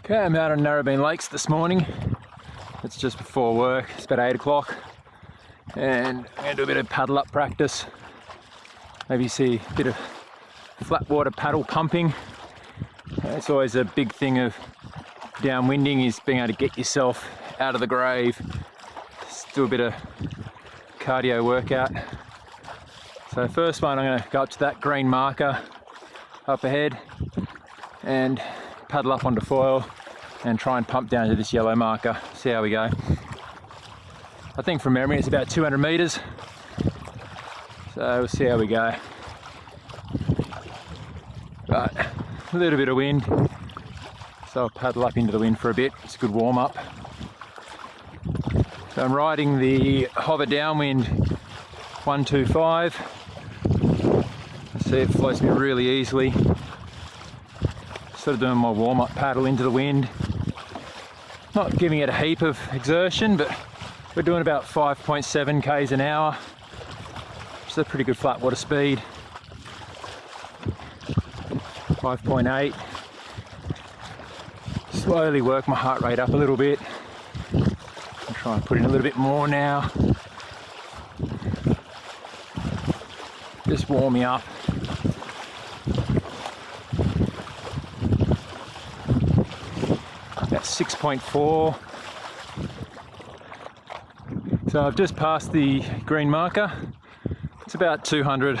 Okay, I'm out on Narrabeen Lakes this morning. It's just before work, it's about 8 o'clock. And I'm going to do a bit of paddle up practice. Maybe see a bit of flat water paddle pumping. It's always a big thing of downwinding, is being able to get yourself out of the grave. Just do a bit of cardio workout. So first one, I'm going to go up to that green marker up ahead and paddle up onto foil and try and pump down to this yellow marker. See how we go. I think from memory it's about 200 meters. So we'll see how we go. But a little bit of wind, so I'll paddle up into the wind for a bit. It's a good warm up. So I'm riding the Hover Downwind 125. See, it floats me really easily. Sort of doing my warm up paddle into the wind. Not giving it a heap of exertion, but we're doing about 5.7 k's an hour. Which is a pretty good flat water speed. 5.8. Slowly work my heart rate up a little bit. I'll try and put in a little bit more now. Just warm me up. About 6.4. So I've just passed the green marker. It's about 200,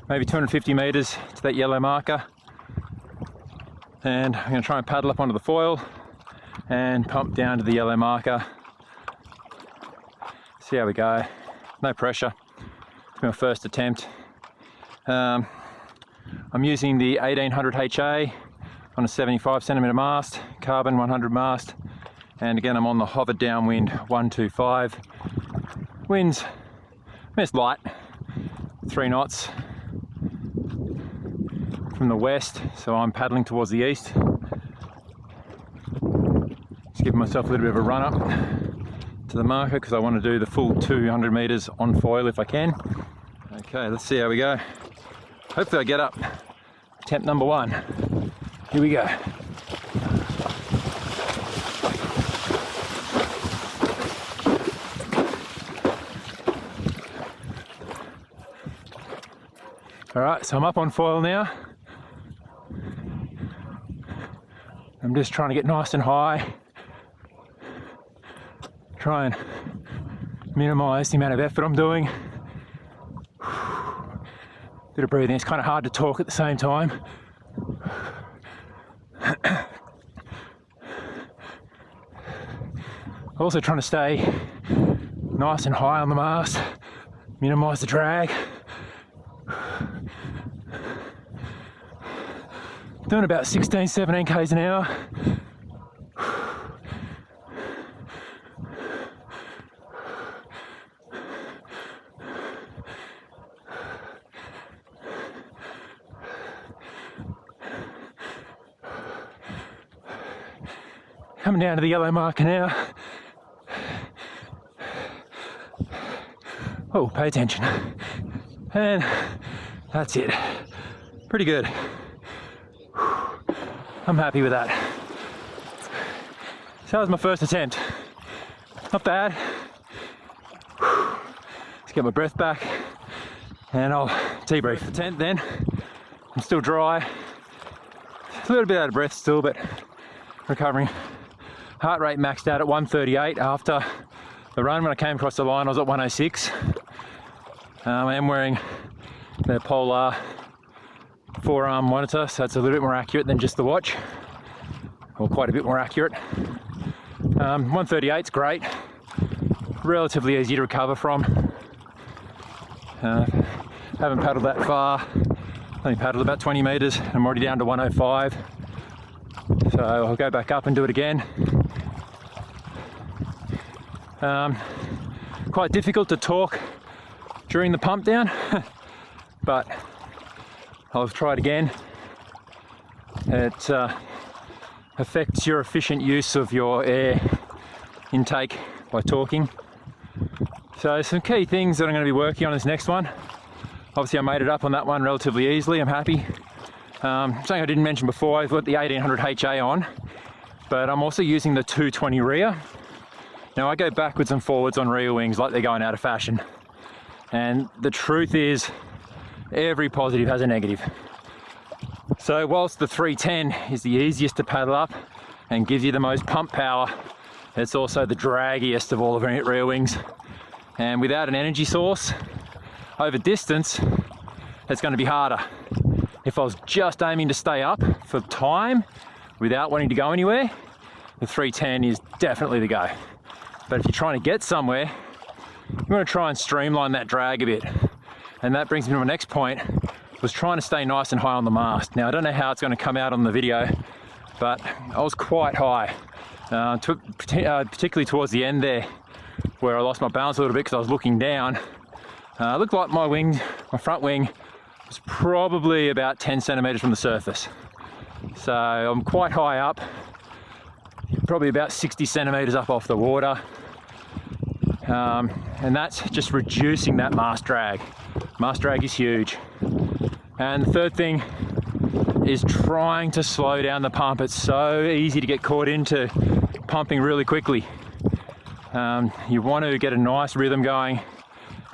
maybe 250 meters to that yellow marker. And I'm going to try and paddle up onto the foil and pump down to the yellow marker. See how we go. No pressure. It's my first attempt. I'm using the 1800 HA on a 75 centimeter mast, carbon 100 mast, and again I'm on the Hover Downwind 125. Winds, it's light, 3 knots from the west, so I'm paddling towards the east. Just giving myself a little bit of a run up to the marker because I want to do the full 200 meters on foil if I can. Okay, let's see how we go. Hopefully I get up. Attempt number 1. Here we go. All right, so I'm up on foil now. I'm just trying to get nice and high. Try and minimize the amount of effort I'm doing. Bit of breathing. It's kind of hard to talk at the same time. Also trying to stay nice and high on the mast, minimize the drag. Doing about 16, 17 k's an hour. Coming down to the yellow marker now. Oh, pay attention. And that's it. Pretty good. I'm happy with that. So that was my first attempt. Not bad. Let's get my breath back and I'll debrief the tent then. I'm still dry. A little bit out of breath still, but recovering. Heart rate maxed out at 138 after the run. When I came across the line I was at 106. I am wearing the Polar forearm monitor, so it's a little bit more accurate than just the watch, or quite a bit more accurate. 138's great, relatively easy to recover from. Haven't paddled that far, only paddled about 20 meters. I'm already down to 105, so I'll go back up and do it again. Quite difficult to talk during the pump down, but I'll try it again. It affects your efficient use of your air intake by talking. So some key things that I'm going to be working on this next one. Obviously I made it up on that one relatively easily, I'm happy. Something I didn't mention before, I've got the 1800 HA on, but I'm also using the 220 rear. Now I go backwards and forwards on rear wings like they're going out of fashion. And the truth is, every positive has a negative. So whilst the 310 is the easiest to paddle up and gives you the most pump power, it's also the draggiest of all the rear wings. And without an energy source, over distance, it's going to be harder. If I was just aiming to stay up for time without wanting to go anywhere, the 310 is definitely the go. But if you're trying to get somewhere, you want to try and streamline that drag a bit. And that brings me to my next point, was trying to stay nice and high on the mast. Now I don't know how it's going to come out on the video, but I was quite high, particularly towards the end there, where I lost my balance a little bit because I was looking down. It looked like my front wing was probably about 10 centimeters from the surface. So I'm quite high up, probably about 60 centimeters up off the water. And that's just reducing that mast drag. Mast drag is huge. And the third thing is trying to slow down the pump. It's so easy to get caught into pumping really quickly. You want to get a nice rhythm going,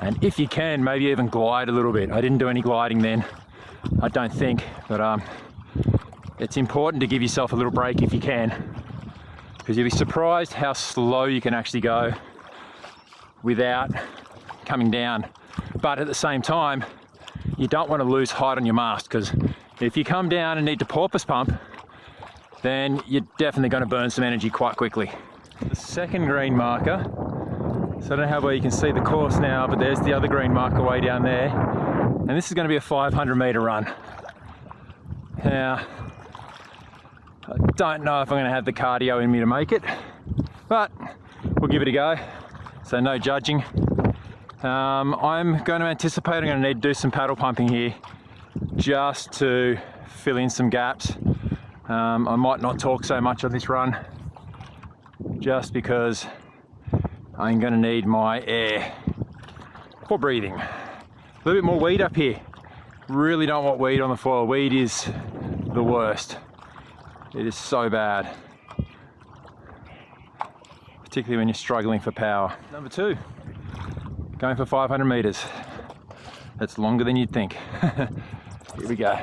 and if you can, maybe even glide a little bit. I didn't do any gliding then, I don't think, but it's important to give yourself a little break if you can, because you'll be surprised how slow you can actually go without coming down. But at the same time, you don't want to lose height on your mast, because if you come down and need to porpoise pump, then you're definitely going to burn some energy quite quickly. The second green marker, so I don't know how well you can see the course now, but there's the other green marker way down there, and this is going to be a 500 meter run. Now, I don't know if I'm going to have the cardio in me to make it, but we'll give it a go, so no judging. I'm going to anticipate I'm going to need to do some paddle pumping here just to fill in some gaps. I might not talk so much on this run just because I'm going to need my air for breathing. A little bit more weed up here. Really don't want weed on the foil. Weed is the worst. It is so bad, particularly when you're struggling for power. Number 2. Going for 500 meters. That's longer than you'd think. Here we go.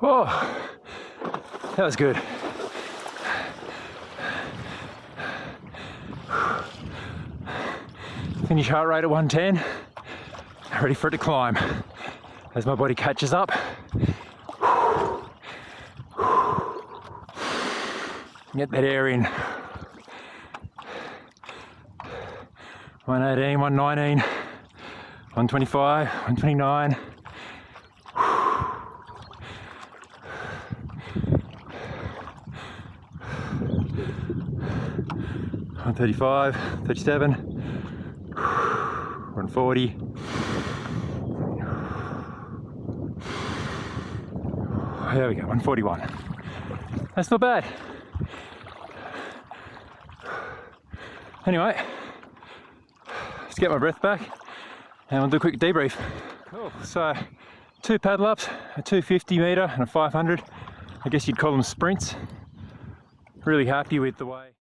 Oh, that was good. Finish heart rate at 110. Ready for it to climb as my body catches up. Get that air in. 118, 119, 125, 129. 135, 37, 140. There we go, 141. That's not bad. Anyway, let's get my breath back and we'll do a quick debrief. Cool, so 2 paddle ups, a 250 metre and a 500. I guess you'd call them sprints. Really happy with the way